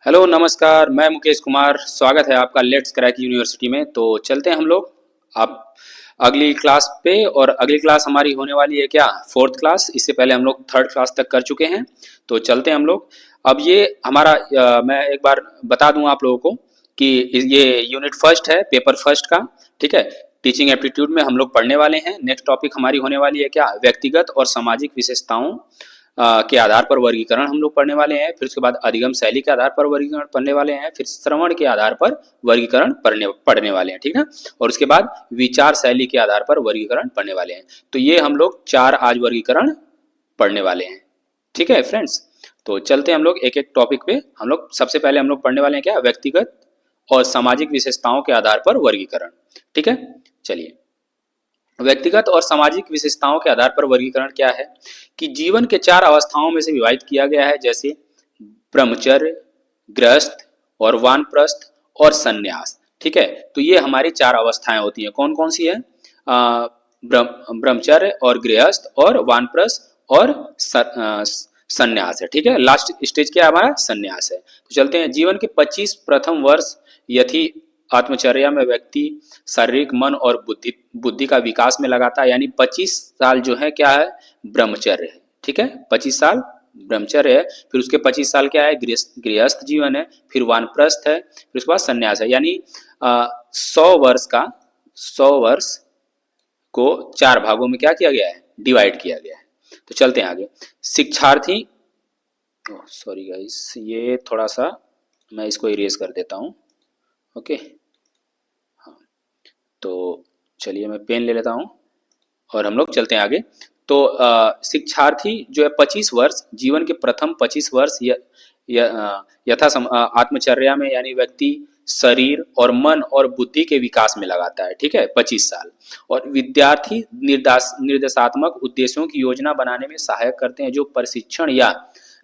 Hello नमस्कार, मैं मुकेश कुमार। स्वागत है आपका लेट्स क्रैक यूनिवर्सिटी में। तो चलते हैं हम लोग अब अगली क्लास पे। और अगली क्लास हमारी होने वाली है क्या, फोर्थ क्लास। इससे पहले हम लोग थर्ड क्लास तक कर चुके हैं। तो चलते हैं हम लोग। अब ये हमारा मैं एक बार बता दूं आप लोगों को कि ये यूनिट फर्स्ट है, पेपर फर्स्ट का। ठीक है, टीचिंग एप्टीट्यूड में हम लोग पढ़ने वाले हैं। नेक्स्ट टॉपिक हमारी होने वाली है क्या, व्यक्तिगत और सामाजिक विशेषताओं के आधार पर वर्गीकरण हम लोग पढ़ने वाले हैं। फिर उसके बाद अधिगम शैली के आधार पर वर्गीकरण पढ़ने वाले हैं। फिर श्रवण के आधार पर वर्गीकरण पढ़ने वाले हैं, ठीक है। और उसके बाद विचार शैली के आधार पर वर्गीकरण पढ़ने वाले हैं। तो ये हम लोग 4 आज वर्गीकरण पढ़ने वाले हैं, ठीक है फ्रेंड्स। तो चलते हैं हम लोग एक एक टॉपिक पे। हम लोग सबसे पहले हम लोग पढ़ने वाले हैं क्या, व्यक्तिगत और सामाजिक विशेषताओं के आधार पर वर्गीकरण। ठीक है, चलिए। व्यक्तिगत और सामाजिक विशेषताओं के आधार पर वर्गीकरण क्या है कि जीवन के 4 अवस्थाओं में से विभाजित किया गया है, जैसे ब्रह्मचर्य, गृहस्थ और वानप्रस्थ और सन्यास। ठीक है, तो ये हमारी 4 अवस्थाएं होती हैं। कौन कौन सी है, ब्रह्मचर्य और गृहस्थ और वानप्रस्थ और सन्यास है। ठीक है, लास्ट स्टेज क्या है हमारा, सन्यास है। तो चलते हैं। जीवन के 25 प्रथम वर्ष यथी आत्मचर्या में व्यक्ति शारीरिक, मन और बुद्धि का विकास में लगाता है। यानी 25 साल जो है क्या है, ब्रह्मचर्य है। ठीक है, 25 साल ब्रह्मचर्य है। फिर उसके 25 साल क्या है, गृहस्थ जीवन है। फिर वानप्रस्थ है। फिर उसके बाद सन्यास है। यानी 100 वर्ष को 4 भागों में क्या किया गया है, डिवाइड किया गया है। तो चलते हैं आगे। शिक्षार्थी, सॉरी गाइस, ये थोड़ा सा मैं इसको इरेज कर देता हूँ। ओके, हाँ, तो चलिए मैं पेन ले लेता हूँ और हम लोग चलते हैं आगे। तो शिक्षार्थी जो है 25 वर्ष, जीवन के प्रथम 25 वर्ष आत्मचर्या में, यानी व्यक्ति शरीर और मन और बुद्धि के विकास में लगाता है। ठीक है, 25 साल। और विद्यार्थी निर्देशात्मक उद्देश्यों की योजना बनाने में सहायक करते हैं, जो प्रशिक्षण या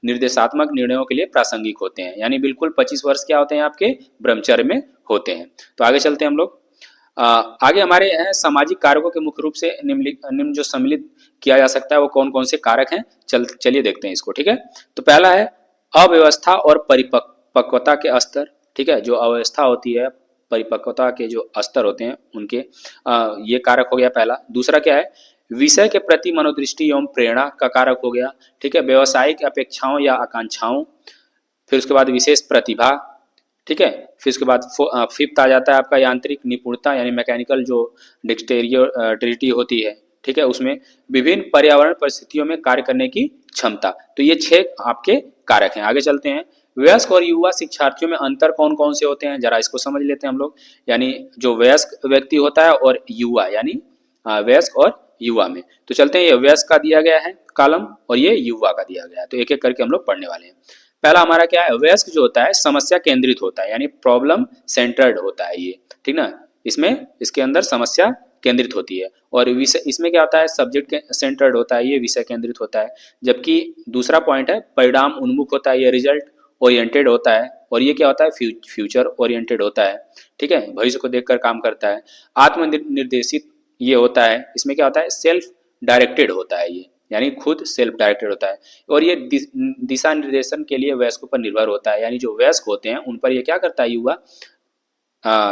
निर्देशात्मक निर्णयों के लिए प्रासंगिक होते हैं। यानी बिल्कुल 25 वर्ष क्या होते हैं आपके, ब्रह्मचर्य में होते हैं। तो आगे चलते हैं हम लोग। आगे हमारे हैं सामाजिक कारकों के मुख्य रूप से निम्न जो सम्मिलित किया जा सकता है, वो कौन कौन से कारक हैं, चलिए देखते हैं इसको। ठीक है, तो पहला है अव्यवस्था और परिपक्वता के स्तर। ठीक है, जो अव्यवस्था होती है, परिपक्वता के जो स्तर होते हैं उनके, ये कारक हो गया पहला। दूसरा क्या है, विषय के प्रति मनोदृष्टि एवं प्रेरणा का कारक हो गया। ठीक है, व्यवसायिक अपेक्षाओं या आकांक्षाओं। फिर उसके बाद विशेष प्रतिभा। ठीक है, फिर उसके बाद फिफ्थ आ जाता है आपका यांत्रिक निपुणता, यानी मैकेनिकल जो डेक्सटेरिटी होती है। ठीक है, उसमें विभिन्न पर्यावरण परिस्थितियों में कार्य करने की क्षमता। तो ये 6 आपके कारक हैं। आगे चलते हैं। वयस्क और युवा शिक्षार्थियों में अंतर कौन कौन से होते हैं, जरा इसको समझ लेते हैं हम लोग। यानी जो वयस्क व्यक्ति होता है और युवा, यानी वयस्क और युवा में। तो चलते हैं, ये वयस्क का दिया गया है कॉलम और ये युवा का दिया गया है। तो एक एक करके हम लोग पढ़ने वाले हैं। पहला हमारा क्या है, वयस्क जो होता है समस्या केंद्रित होता है, यानी प्रॉब्लम सेंटर्ड होता है ये। ठीक ना, इसमें इसके अंदर समस्या केंद्रित होती है। और विषय, इसमें क्या होता है, सब्जेक्ट सेंटर्ड होता है, ये विषय केंद्रित होता है। जबकि दूसरा पॉइंट है परिणाम उन्मुख होता है, ये रिजल्ट ओरिएंटेड होता है। और ये क्या होता है, फ्यूचर ओरिएंटेड होता है। ठीक है, भविष्य को देखकर काम करता है। आत्मनिर्देशित ये होता है, इसमें क्या होता है, सेल्फ डायरेक्टेड होता है ये, यानी खुद सेल्फ डायरेक्टेड होता है। और ये दिशा निर्देशन के लिए वयस्कों पर निर्भर होता है, यानी जो वयस्क होते हैं उन पर ये क्या करता है, युवा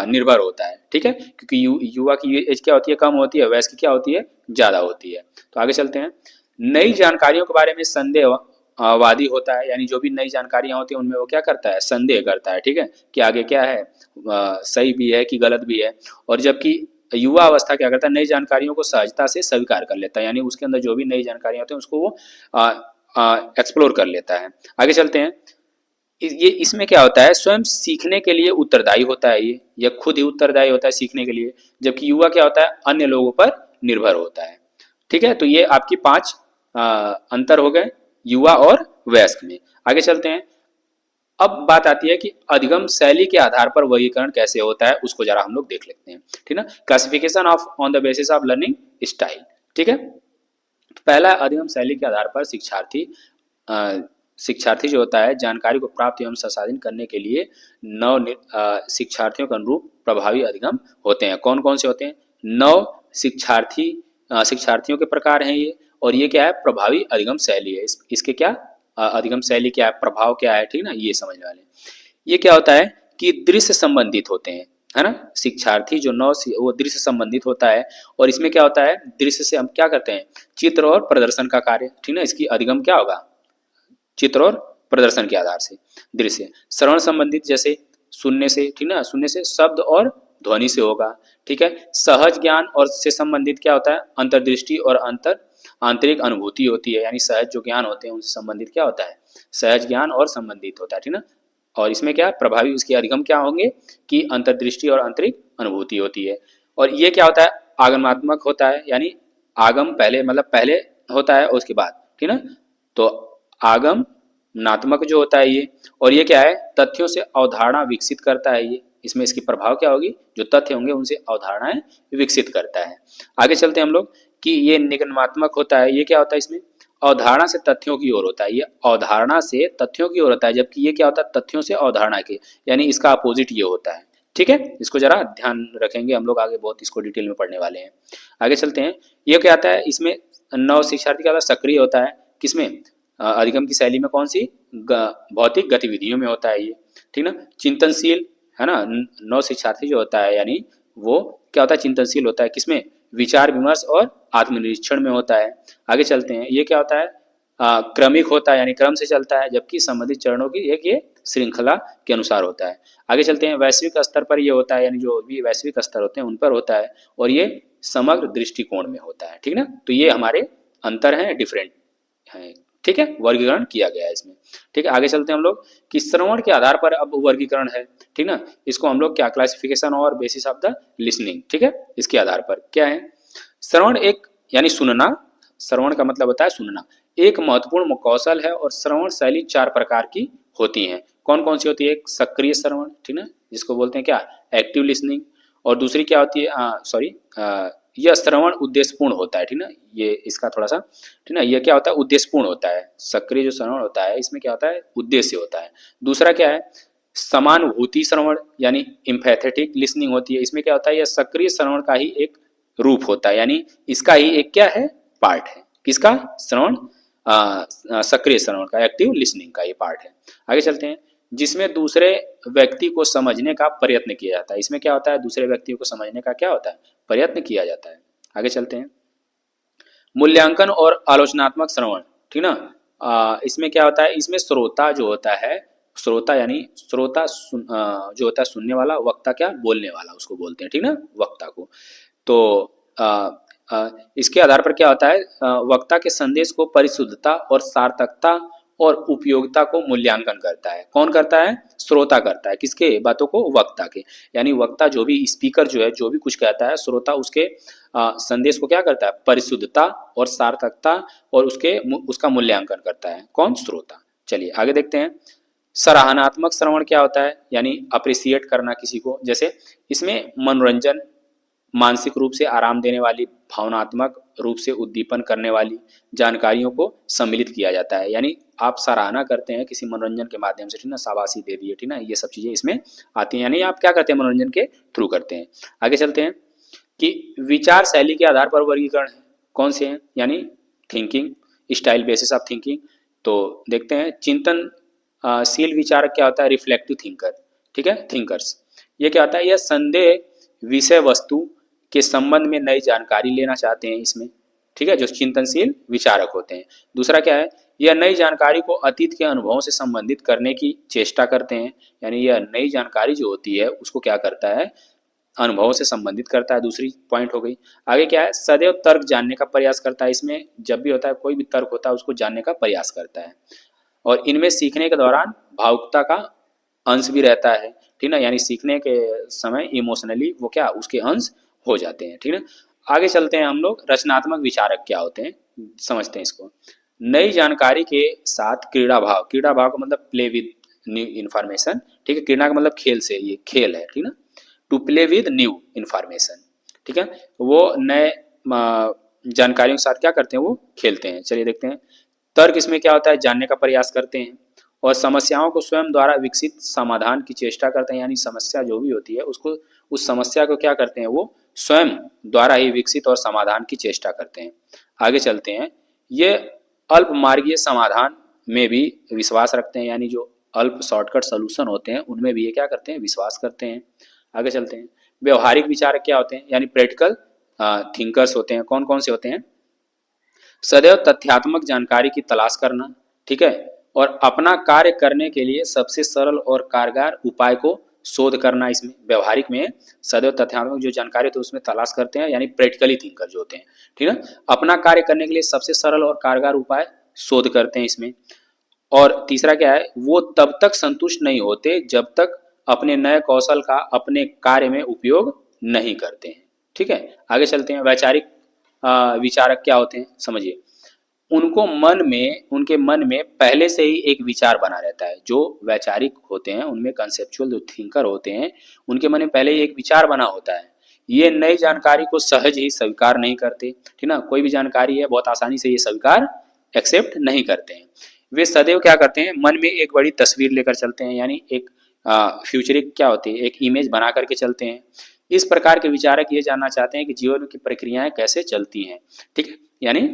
निर्भर होता है। ठीक है, क्योंकि युवा की एज क्या होती है, कम होती है, वयस्क की क्या होती है, ज्यादा होती है। तो आगे चलते हैं। नई जानकारियों के बारे में संदेहवादी होता है, यानी जो भी नई जानकारियां होती है उनमें वो क्या करता है, संदेह करता है। ठीक है, कि आगे क्या है, सही भी है कि गलत भी है। और जबकि युवा अवस्था क्या करता है, नई जानकारियों को सहजता से स्वीकार कर लेता है, यानी उसके अंदर जो भी नई जानकारियां होती हैं उसको वो एक्सप्लोर कर लेता है। आगे चलते हैं। ये इसमें क्या होता है, स्वयं सीखने के लिए उत्तरदायी होता है ये, या खुद ही उत्तरदायी होता है सीखने के लिए। जबकि युवा क्या होता है, अन्य लोगों पर निर्भर होता है। ठीक है, तो ये आपकी 5 अंतर हो गए युवा और वयस्क में। आगे चलते हैं। अब बात आती है कि अधिगम शैली के आधार पर वर्गीकरण कैसे होता है, उसको जरा हम लोग देख लेते हैं। ठीक है, classification of on the basis of learning style. ठीक है, तो पहला अधिगम शैली के आधार पर शिक्षार्थी जो होता है जानकारी को प्राप्त एवं संसाधन करने के लिए शिक्षार्थियों के अनुरूप प्रभावी अधिगम होते हैं। कौन कौन से होते हैं, 9 शिक्षार्थियों के प्रकार हैं ये। और ये क्या है, प्रभावी अधिगम शैली है। इसके क्या अधिगम शैली क्या है, प्रभाव क्या है, ठीक ना, ये समझने वाले। ये क्या होता है कि दृश्य संबंधित होते हैं, है ना। शिक्षार्थी जो वो दृश्य संबंधित होता है। और इसमें क्या होता है, दृश्य से हम क्या करते हैं, चित्र और प्रदर्शन का कार्य, ठीक ना। इसकी अधिगम क्या होगा, चित्र और प्रदर्शन के आधार से। दृश्य श्रवण संबंधित, जैसे सुनने से, ठीक ना, सुनने से शब्द और ध्वनि से होगा, ठीक है। सहज ज्ञान और से संबंधित क्या होता है, अंतर्दृष्टि और आंतरिक अनुभूति होती है, यानी सहज जो ज्ञान होते हैं उनसे संबंधित क्या होता है, सहज ज्ञान और संबंधित होता है, ठीक ना। और इसमें क्या प्रभावी उसके अधिगम क्या होंगे कि अंतर्दृष्टि और आंतरिक अनुभूति होती है। और ये क्या होता है, आगमनात्मक होता है, यानी आगम पहले मतलब पहले होता है और उसके बाद, ठीक ना। तो आगमनात्मक जो होता है ये, और ये क्या है, तथ्यों से अवधारणा विकसित करता है ये। इसमें इसकी प्रभाव क्या होगी, जो तथ्य होंगे उनसे अवधारणाएं विकसित करता है। आगे चलते हैं हम लोग कि ये निगमनात्मक होता है, ये क्या होता है, इसमें अवधारणा से तथ्यों की ओर होता है, ये अवधारणा से तथ्यों की ओर होता है, जबकि ये क्या होता है, तथ्यों से अवधारणा के, यानी इसका अपोजिट ये होता है, ठीक है। इसको जरा ध्यान रखेंगे हम लोग, आगे बहुत इसको डिटेल में पढ़ने वाले हैं। आगे चलते हैं, ये क्या आता है, इसमें नव शिक्षार्थी क्या होता है, सक्रिय होता है, किसमें, अधिगम की शैली में, कौन सी, भौतिक गतिविधियों में होता है ये, ठीक ना। चिंतनशील, है ना, नव शिक्षार्थी जो होता है यानी वो क्या होता है, चिंतनशील होता है, किसमें, विचार विमर्श और आत्मनिरीक्षण में होता है। आगे चलते हैं, ये क्या होता है, क्रमिक होता है, यानी क्रम से चलता है, जबकि संबंधित चरणों की एक ये श्रृंखला के अनुसार होता है। आगे चलते हैं, वैश्विक स्तर पर ये होता है, यानी जो भी वैश्विक स्तर होते हैं उन पर होता है, और ये समग्र दृष्टिकोण में होता है, ठीक ना। तो ये हमारे अंतर हैं, डिफरेंट है, ठीक है, वर्गीकरण किया गया है इसमें, ठीक है। आगे चलते हैं हम लोग कि श्रवण के आधार पर अब वर्गीकरण है, ठीक ना। इसको हम लोग क्या, क्लासिफिकेशन और बेसिस ऑफ द लिसनिंग, ठीक है, इसके आधार पर क्या है, श्रवण एक यानी सुनना, श्रवण का मतलब होता है सुनना, एक महत्वपूर्ण कौशल है। और श्रवण शैली 4 प्रकार की होती हैं, कौन कौन सी होती है, एक सक्रिय श्रवण, ठीक ना, जिसको बोलते हैं क्या, एक्टिव लिसनिंग। और दूसरी क्या होती है, सॉरी, यह श्रवण उद्देश्यपूर्ण होता है, ठीक ना, ये इसका थोड़ा सा, ठीक ना, यह क्या होता है, उद्देश्यपूर्ण होता है। सक्रिय जो श्रवण होता है इसमें क्या होता है, उद्देश्य होता है। दूसरा क्या है, समानुभूति श्रवण, यानी इम्पैथेटिक लिसनिंग होती है, इसमें क्या होता है, यह सक्रिय श्रवण का ही एक रूप होता है, यानी इसका ही एक क्या है, पार्ट है, किसका, श्रवण, सक्रिय श्रवण का, एक्टिव लिसनिंग का ये पार्ट है। आगे चलते हैं, जिसमें दूसरे व्यक्ति को समझने का प्रयत्न किया जाता है, इसमें क्या होता है, दूसरे व्यक्ति को समझने का क्या होता है, प्रयत्न किया जाता है। आगे चलते हैं, मूल्यांकन और आलोचनात्मक श्रवण, ठीक ना। इसमें क्या होता है, इसमें श्रोता जो होता है, श्रोता यानी श्रोता जो होता है सुनने वाला, वक्ता क्या, बोलने वाला उसको बोलते हैं, ठीक ना, वक्ता को। तो इसके आधार पर क्या होता है, वक्ता के संदेश को परिशुद्धता और सार्थकता और उपयोगिता को मूल्यांकन करता है, कौन करता है, श्रोता करता है, किसके बातों को, वक्ता के, यानी वक्ता जो भी स्पीकर जो है जो भी कुछ कहता है, श्रोता उसके संदेश को क्या करता है, परिशुद्धता और सार्थकता और उसका मूल्यांकन करता है, कौन, श्रोता। चलिए आगे देखते हैं, सराहनात्मक श्रवण क्या होता है, यानी अप्रिसिएट करना किसी को, जैसे इसमें मनोरंजन, मानसिक रूप से आराम देने वाली, भावनात्मक रूप से उद्दीपन करने वाली जानकारियों को सम्मिलित किया जाता है, यानी आप सराहना करते हैं किसी मनोरंजन के माध्यम से, ठीक ना, शाबाशी दे दिए, ठीक ना, ये सब चीजें इसमें आती हैं, यानी आप क्या करते हैं, मनोरंजन के थ्रू करते हैं। आगे चलते हैं कि विचार शैली के आधार पर वर्गीकरण है, कौन से हैं, यानी thinking style, basis of thinking. तो देखते हैं, चिंतनशील विचारक क्या होता है, रिफ्लेक्टिव थिंकर, ठीक है, थिंकर्स। ये क्या होता है, यह संदेह विषय वस्तु के संबंध में नई जानकारी लेना चाहते हैं इसमें, ठीक है, जो चिंतनशील विचारक होते हैं। दूसरा क्या है, यह नई जानकारी को अतीत के अनुभवों से संबंधित करने की चेष्टा करते हैं, यानी यह नई जानकारी जो होती है उसको क्या करता है, अनुभव से संबंधित करता है, दूसरी पॉइंट हो गई। आगे क्या है, सदैव तर्क जानने का प्रयास करता है, इसमें जब भी होता है कोई भी तर्क होता है उसको जानने का प्रयास करता है। और इनमें सीखने के दौरान भावुकता का अंश भी रहता है, ठीक ना, यानी सीखने के समय इमोशनली वो क्या, उसके अंश हो जाते हैं, ठीक है। आगे चलते हैं हम लोग, रचनात्मक विचारक क्या होते हैं, समझते हैं इसको। नई जानकारी के साथ क्रीड़ा भाव, क्रीड़ा भाव का मतलब प्ले विद न्यू इन्फॉर्मेशन, ठीक है, क्रीड़ा का मतलब खेल से, ये खेल है, ठीक ना, to play with new information, ठीक है, वो नए जानकारियों के साथ क्या करते हैं, वो खेलते हैं। चलिए देखते हैं, तर्क इसमें क्या होता है, जानने का प्रयास करते हैं, और समस्याओं को स्वयं द्वारा विकसित समाधान की चेष्टा करते हैं, यानी समस्या जो भी होती है उसको, उस समस्या को क्या करते हैं, वो स्वयं द्वारा ही विकसित और समाधान की चेष्टा करते हैं। आगे चलते हैं, ये अल्प मार्गीय समाधान में भी विश्वास रखते हैं, यानी जो अल्प शॉर्टकट सोल्यूशन होते हैं उनमें भी ये क्या करते हैं, विश्वास करते हैं। आगे चलते हैं। व्यवहारिक विचारक क्या होते हैं, यानी प्रैक्टिकल थिंकर्स होते हैं। कौन कौन से होते हैं? सदैव तथ्यात्मक जानकारी की तलाश करना, ठीक है, और अपना कार्य करने के लिए सबसे सरल और कारगर उपाय को शोध करना। इसमें व्यवहारिक में सदैव तथ्यात्मक जो जानकारी होती है उसमें तलाश करते हैं, यानी प्रैक्टिकली थिंकर जो होते हैं, ठीक है। अपना कार्य करने के लिए सबसे सरल और कारगर उपाय शोध करते हैं इसमें। और तीसरा क्या है, वो तब तक संतुष्ट नहीं होते जब तक अपने नए कौशल का अपने कार्य में उपयोग नहीं करते हैं, ठीक है। आगे चलते हैं। वैचारिक विचारक क्या होते हैं, समझिए। उनके मन में पहले से ही एक विचार बना रहता है। जो वैचारिक होते हैं उनमें कंसेप्चुअल जो थिंकर होते हैं उनके मन में पहले ही एक विचार बना होता है। ये नई जानकारी को सहज ही स्वीकार नहीं करते, ठीक ना। कोई भी जानकारी है बहुत आसानी से ये स्वीकार एक्सेप्ट नहीं करते हैं। वे सदैव क्या करते हैं, मन में एक बड़ी तस्वीर लेकर चलते हैं, यानी एक फ्यूचरिक क्या होती है, एक इमेज बना करके चलते हैं। इस प्रकार के विचारक ये जानना चाहते हैं कि जीवन की प्रक्रियाएं कैसे चलती हैं, ठीक है, यानी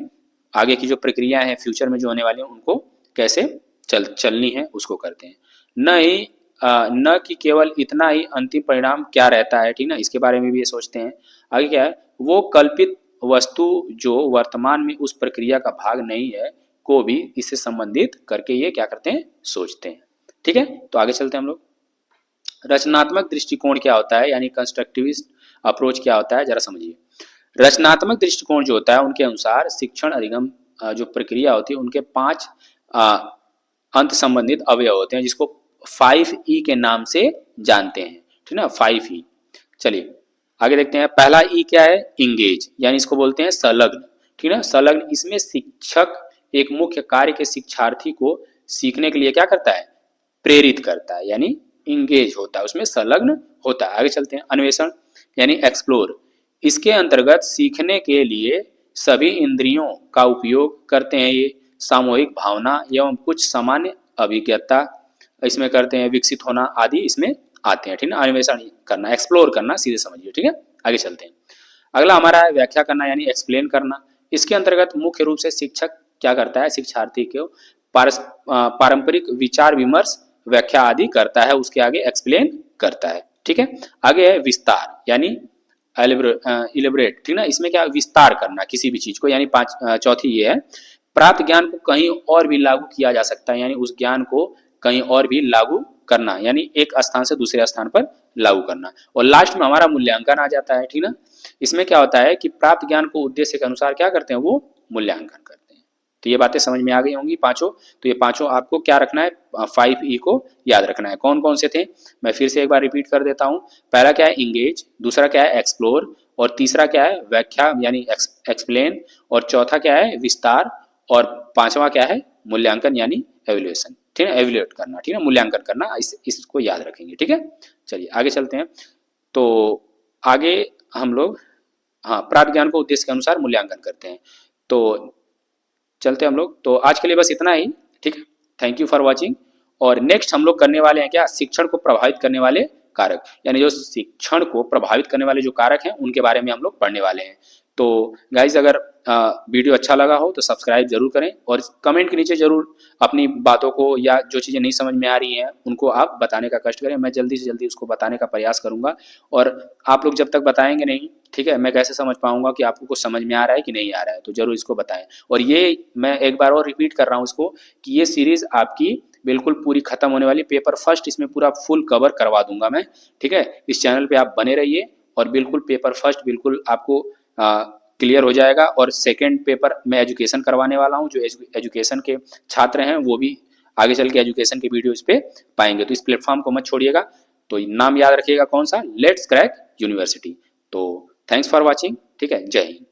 आगे की जो प्रक्रिया है फ्यूचर में जो होने वाली है उनको कैसे चलनी है उसको करते हैं। न कि केवल इतना ही अंतिम परिणाम क्या रहता है, ठीक ना, इसके बारे में भी ये सोचते हैं। आगे क्या है, वो कल्पित वस्तु जो वर्तमान में उस प्रक्रिया का भाग नहीं है को भी इससे संबंधित करके ये क्या करते हैं, सोचते हैं, ठीक है। तो आगे चलते हैं हम लोग। रचनात्मक दृष्टिकोण क्या होता है, यानी कंस्ट्रक्टिविस्ट अप्रोच क्या होता है, जरा समझिए। रचनात्मक दृष्टिकोण जो होता है उनके अनुसार शिक्षण अधिगम जो प्रक्रिया होती है उनके 5 अंत संबंधित अवयव होते हैं, जिसको 5E के नाम से जानते हैं, ठीक ना, 5E। चलिए आगे देखते हैं। पहला ई क्या है, इंगेज, यानी इसको बोलते हैं संलग्न, ठीक है, संलग्न। इसमें शिक्षक एक मुख्य कार्य के शिक्षार्थी को सीखने के लिए क्या करता है, प्रेरित करता है, यानी इंगेज होता है, उसमें संलग्न होता है। आगे चलते हैं। अन्वेषण यानी एक्सप्लोर, इसके अंतर्गत सीखने के लिए सभी इंद्रियों का उपयोग करते हैं। ये सामूहिक भावना एवं कुछ सामान्य अभिज्ञता इसमें करते हैं, विकसित होना आदि इसमें आते हैं, ठीक है। अन्वेषण करना, एक्सप्लोर करना, सीधे समझिए, ठीक है। आगे चलते हैं। अगला हमारा है व्याख्या करना, यानी एक्सप्लेन करना। इसके अंतर्गत मुख्य रूप से शिक्षक क्या करता है, शिक्षार्थी को पारंपरिक विचार विमर्श, व्याख्या आदि करता है, उसके आगे एक्सप्लेन करता है, ठीक है। आगे है विस्तार, यानी इलेबरेट, ठीक ना, इसमें क्या विस्तार करना किसी भी चीज को, यानी चौथी ये है प्राप्त ज्ञान को कहीं और भी लागू किया जा सकता है, यानी उस ज्ञान को कहीं और भी लागू करना, यानी एक स्थान से दूसरे स्थान पर लागू करना। और लास्ट में हमारा मूल्यांकन आ जाता है, ठीक ना। इसमें क्या होता है कि प्राप्त ज्ञान को उद्देश्य के अनुसार क्या करते हैं, वो मूल्यांकन करते हैं। तो ये बातें समझ में आ गई होंगी पांचों। तो ये पांचों आपको क्या रखना है, 5E को याद रखना है। कौन कौन से थे, मैं फिर से एक बार रिपीट कर देता हूं। पहला क्या है, इंगेज, दूसरा क्या है, एक्सप्लोर, और तीसरा क्या है, व्याख्या यानी एक्सप्लेन, और चौथा क्या है, विस्तार, और पांचवा क्या है, मूल्यांकन यानी एवेल्युएशन, ठीक है, एवेल्युएट करना, ठीक है, मूल्यांकन करना, इसको याद रखेंगे, ठीक है। चलिए आगे चलते हैं। तो आगे हम लोग प्राप्त ज्ञान को उद्देश्य के अनुसार मूल्यांकन करते हैं। तो चलते हम लोग। तो आज के लिए बस इतना ही, ठीक है। Thank you for watching. और नेक्स्ट हम लोग करने वाले हैं क्या, शिक्षण को प्रभावित करने वाले कारक, यानी जो शिक्षण को प्रभावित करने वाले जो कारक हैं उनके बारे में हम लोग पढ़ने वाले हैं। तो गाइज अगर वीडियो अच्छा लगा हो तो सब्सक्राइब जरूर करें, और कमेंट के नीचे जरूर अपनी बातों को या जो चीज़ें नहीं समझ में आ रही हैं उनको आप बताने का कष्ट करें। मैं जल्दी से जल्दी उसको बताने का प्रयास करूंगा, और आप लोग जब तक बताएंगे नहीं, ठीक है, मैं कैसे समझ पाऊंगा कि आपको कुछ समझ में आ रहा है कि नहीं आ रहा है। तो जरूर इसको बताएं। और ये मैं एक बार और रिपीट कर रहा हूँ इसको, कि ये सीरीज आपकी बिल्कुल पूरी खत्म होने वाली, पेपर फर्स्ट इसमें पूरा फुल कवर करवा दूंगा मैं, ठीक है। इस चैनल पे आप बने रहिए, और बिल्कुल पेपर फर्स्ट बिल्कुल आपको क्लियर हो जाएगा। और सेकंड पेपर मैं एजुकेशन करवाने वाला हूं, जो एजुकेशन के छात्र हैं वो भी आगे चल के एजुकेशन के वीडियो इस पे पाएंगे। तो इस प्लेटफॉर्म को मत छोड़िएगा। तो नाम याद रखिएगा कौन सा, लेट्स क्रैक यूनिवर्सिटी। तो थैंक्स फॉर वॉचिंग, ठीक है, जय हिंद।